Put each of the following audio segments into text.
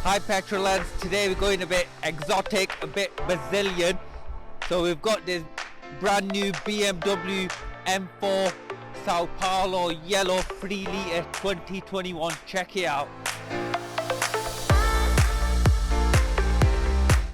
Hi petrol lads, today we're going a bit exotic, a bit Brazilian. So we've got this brand new BMW M4 Sao Paulo yellow 3 litre 2021, check it out.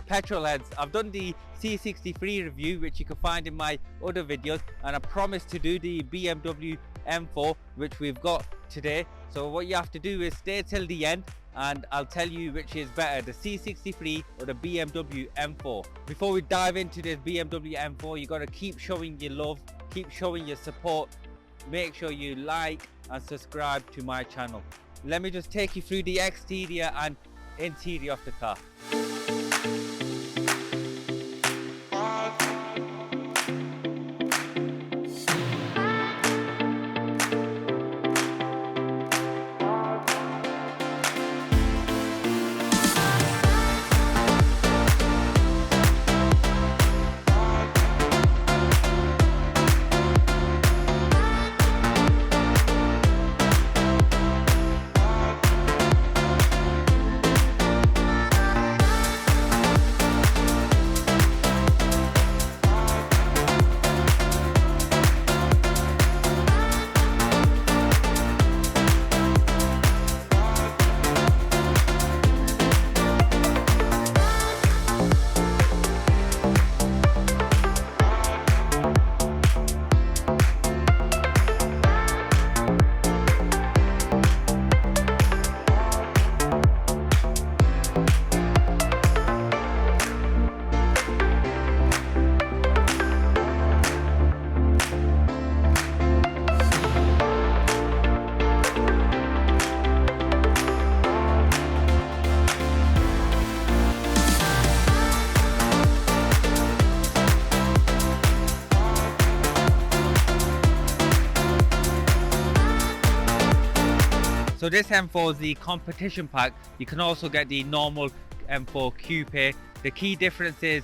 Petrol lads, I've done the C63 review which you can find in my other videos, and I promised to do the BMW M4 which we've got today. So what you have to do is stay till the end and I'll tell you which is better, the C63 or the BMW M4. Before we dive into this BMW M4, you got to keep showing your love, keep showing your support. Make sure you like and subscribe to my channel. Let me just take you through the exterior and interior of the car. So this M4 is the competition pack. You can also get the normal M4 Coupe. The key difference is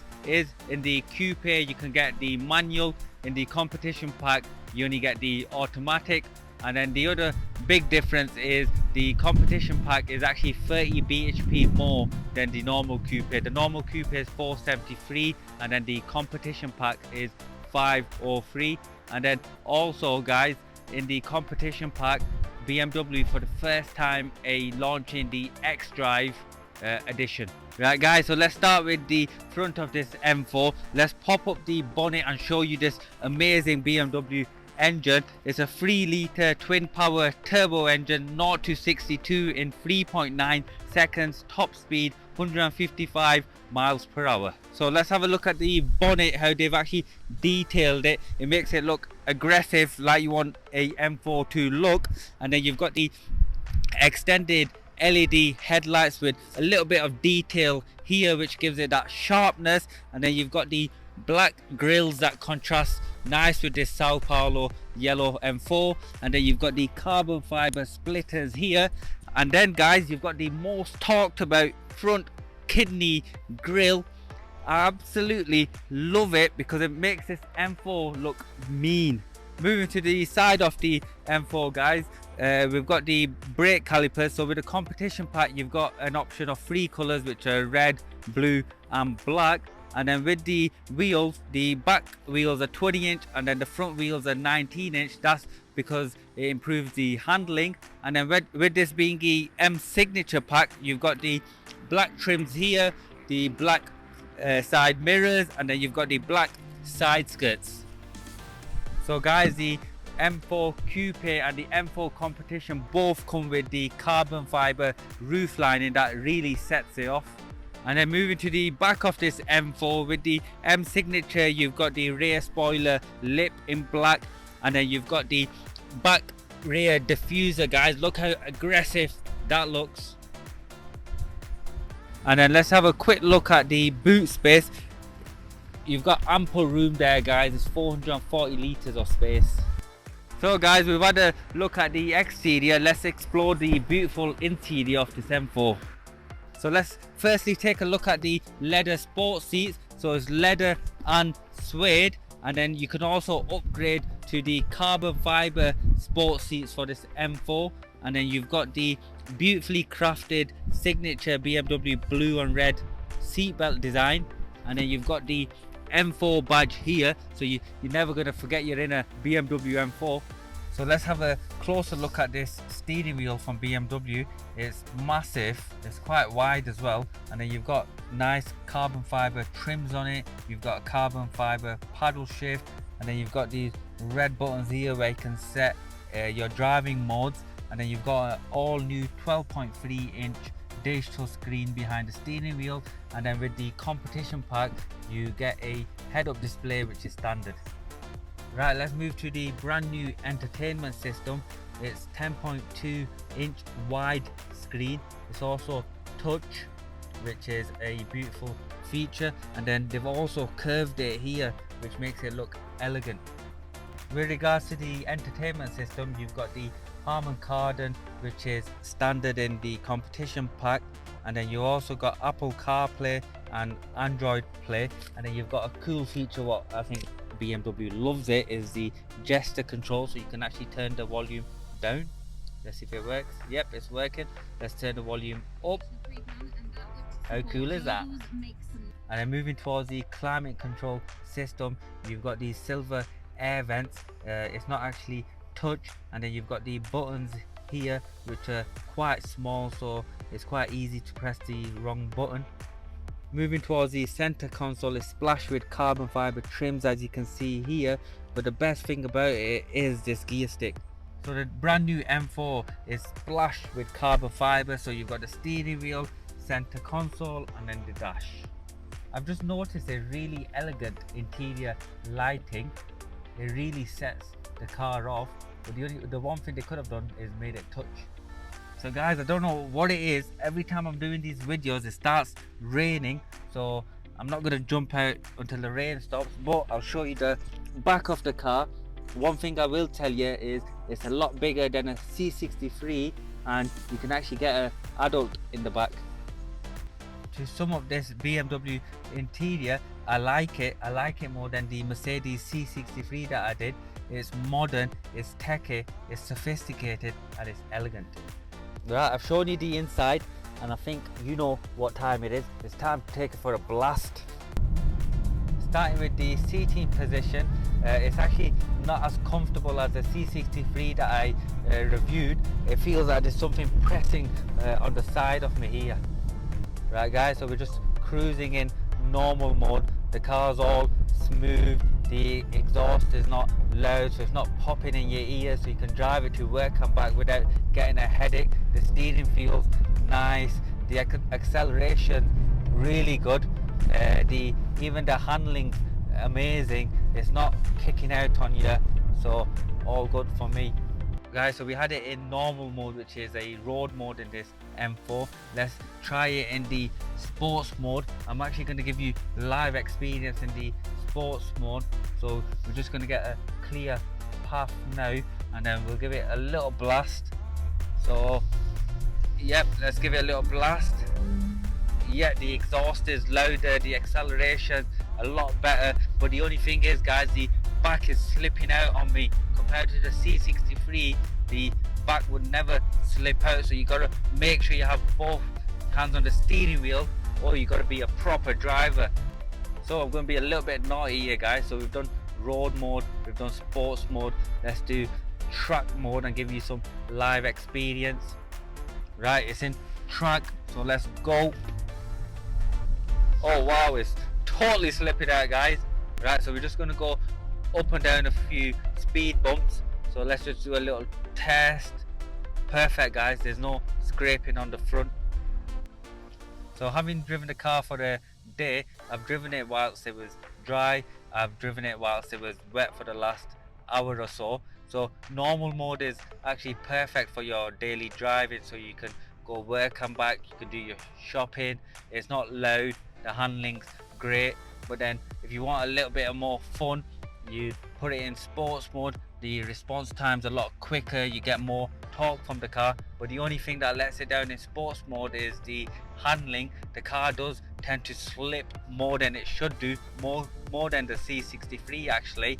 in the Coupe you can get the manual. In the competition pack you only get the automatic. And then the other big difference is the competition pack is actually 30 bhp more than the normal Coupe. The normal Coupe is 473 and then the competition pack is 503. And then also guys, in the competition pack, BMW for the first time launching the X-Drive edition. Right guys, so let's start with the front of this M4. Let's pop up the bonnet and show you this amazing BMW engine. It's a 3 litre twin power turbo engine, 0 to 62 in 3.9 seconds, top speed 155 miles per hour. So let's have a look at the bonnet, how they've actually detailed it. It makes it look aggressive, like you want a M4 to look. And then you've got the extended LED headlights with a little bit of detail here which gives it that sharpness. And then you've got the black grills that contrast nice with this Sao Paulo yellow M4. And then you've got the carbon fiber splitters here. And then guys, you've got the most talked about front kidney grille. I absolutely love it because it makes this M4 look mean. Moving to the side of the M4 guys, we've got the brake calipers. So with the competition pack you've got an option of 3 colors which are red, blue and black. And then with the wheels, the back wheels are 20 inch and then the front wheels are 19 inch. That's because it improves the handling. And then with this being the M signature pack, you've got the black trims here, the black side mirrors, and then you've got the black side skirts. So guys, the M4 Coupe and the M4 Competition both come with the carbon fiber roof lining that really sets it off. And then moving to the back of this M4, with the M signature you've got the rear spoiler lip in black, and then you've got the back rear diffuser. Guys, look how aggressive that looks. And then let's have a quick look at the boot space. You've got ample room there guys, it's 440 litres of space. So guys, we've had a look at the exterior. Let's explore the beautiful interior of this M4. So let's firstly take a look at the leather sports seats. So it's leather and suede, and then you can also upgrade to the carbon fiber sports seats for this M4. And then you've got the beautifully crafted signature BMW blue and red seatbelt design, and then you've got the M4 badge here, so you're never going to forget you're in a BMW M4. So let's have a closer look at this steering wheel from BMW. It's massive, it's quite wide as well, and then you've got nice carbon fiber trims on it. You've got a carbon fiber paddle shift, and then you've got these red buttons here where you can set your driving modes, and then you've got an all new 12.3-inch digital screen behind the steering wheel, and then with the competition pack you get a head-up display which is standard. Right, let's move to the brand new entertainment system. It's 10.2-inch wide screen. It's also touch, which is a beautiful feature, and then they've also curved it here, which makes it look elegant. With regards to the entertainment system, you've got the Harman Kardon, which is standard in the competition pack, and then you also got Apple CarPlay and Android Play, and then you've got a cool feature what I think BMW loves it is the gesture control, so you can actually turn the volume down. Let's see if it works. Yep, it's working. Let's turn the volume up. How cool is that? And then moving towards the climate control system, you've got these silver air vents. It's not actually touch, and then you've got the buttons here which are quite small, so it's quite easy to press the wrong button. Moving towards the center console, is splashed with carbon fiber trims as you can see here, but the best thing about it is this gear stick. So the brand new M4 is splashed with carbon fiber, so you've got the steering wheel, center console, and then the dash. I've just noticed a really elegant interior lighting. It really sets the car off, but the one thing they could have done is made it touch. So guys, I don't know what it is, every time I'm doing these videos it starts raining, so I'm not going to jump out until the rain stops, but I'll show you the back of the car. One thing I will tell you is it's a lot bigger than a C63, and you can actually get an adult in the back. To sum up this BMW interior, I like it more than the Mercedes C63 that I did. It's modern, it's techy, it's sophisticated, and it's elegant. Right, I've shown you the inside, and I think you know what time it is. It's time to take it for a blast. Starting with the seating position, it's actually not as comfortable as the C63 that I reviewed. It feels like there's something pressing on the side of me here. Right guys, so we're just cruising in normal mode. The car's all smooth, the exhaust is not loud, so it's not popping in your ears, so you can drive it to work and back without getting a headache. The steering feels nice, the acceleration really good, even the handling amazing. It's not kicking out on you, so all good for me. Guys, so we had it in normal mode, which is a road mode in this M4. Let's try it in the sports mode. I'm actually going to give you live experience in the sports mode, so we're just going to get a clear path now, and then we'll give it a little blast. So yep, let's give it a little blast. Yeah, the exhaust is louder, the acceleration a lot better, but the only thing is guys, the back is slipping out on me. Compared to the C63, the back would never slip out, so you got to make sure you have both hands on the steering wheel, or you got to be a proper driver. So I'm going to be a little bit naughty here guys. So we've done road mode, we've done sports mode, let's do track mode and give you some live experience. Right, it's in track, so let's go. Oh wow, it's totally slipping out guys. Right, so we're just going to go up and down a few speed bumps, so let's just do a little test. Perfect guys, there's no scraping on the front. So having driven the car for the day, I've driven it whilst it was dry, I've driven it whilst it was wet for the last hour or so. So normal mode is actually perfect for your daily driving, so you can go work and back, you can do your shopping. It's not loud, the handling's great, but then if you want a little bit of more fun, you put it in sports mode. The response time's a lot quicker, you get more torque from the car, but the only thing that lets it down in sports mode is the handling. The car does tend to slip more than it should do, more than the C63 actually.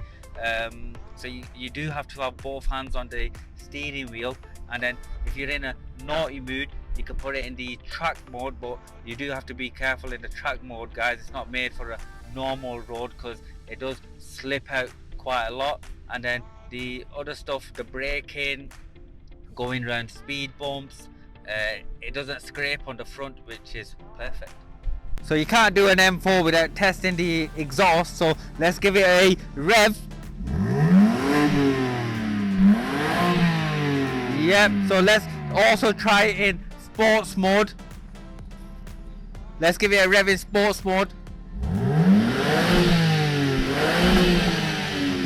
So you do have to have both hands on the steering wheel, and then if you're in a naughty mood, you can put it in the track mode, but you do have to be careful in the track mode, guys. It's not made for a normal road because it does slip out quite a lot. And then the other stuff, the braking, going around speed bumps, it doesn't scrape on the front, which is perfect. So you can't do an M4 without testing the exhaust, so let's give it a rev. Yep, so let's also try it in sports mode. Let's give it a rev in sports mode.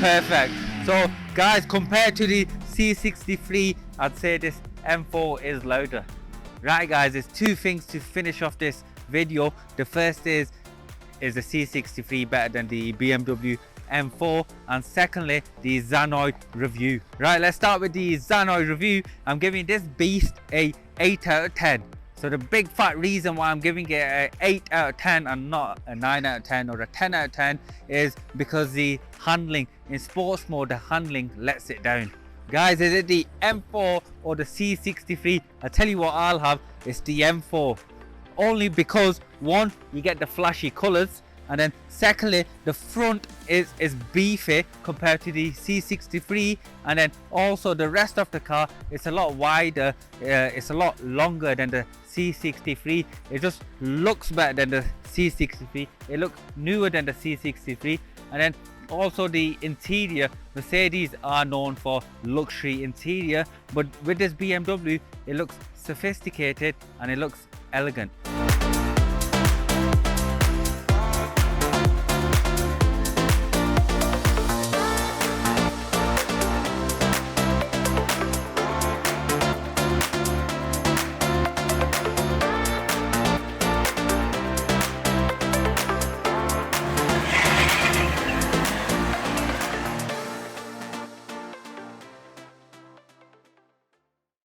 Perfect. So guys, compared to the C63, I'd say this M4 is louder. Right guys, there's two things to finish off this video. The first is the C63 better than the BMW M4, and secondly, the Zanoid review. Right, let's start with the Zanoid review. I'm giving this beast a 8 out of 10. So the big fat reason why I'm giving it a 8 out of 10 and not a 9 out of 10 or a 10 out of 10 is because the handling in sports mode, the handling lets it down. Guys, is it the M4 or the C63? I tell you what I'll have, it's the M4. Only because one, you get the flashy colors, and then secondly, the front is beefy compared to the C63, and then also the rest of the car, it's a lot wider, it's a lot longer than the C63. It just looks better than the C63. It looks newer than the C63. And then also the interior, Mercedes are known for luxury interior, but with this BMW, it looks sophisticated and it looks elegant.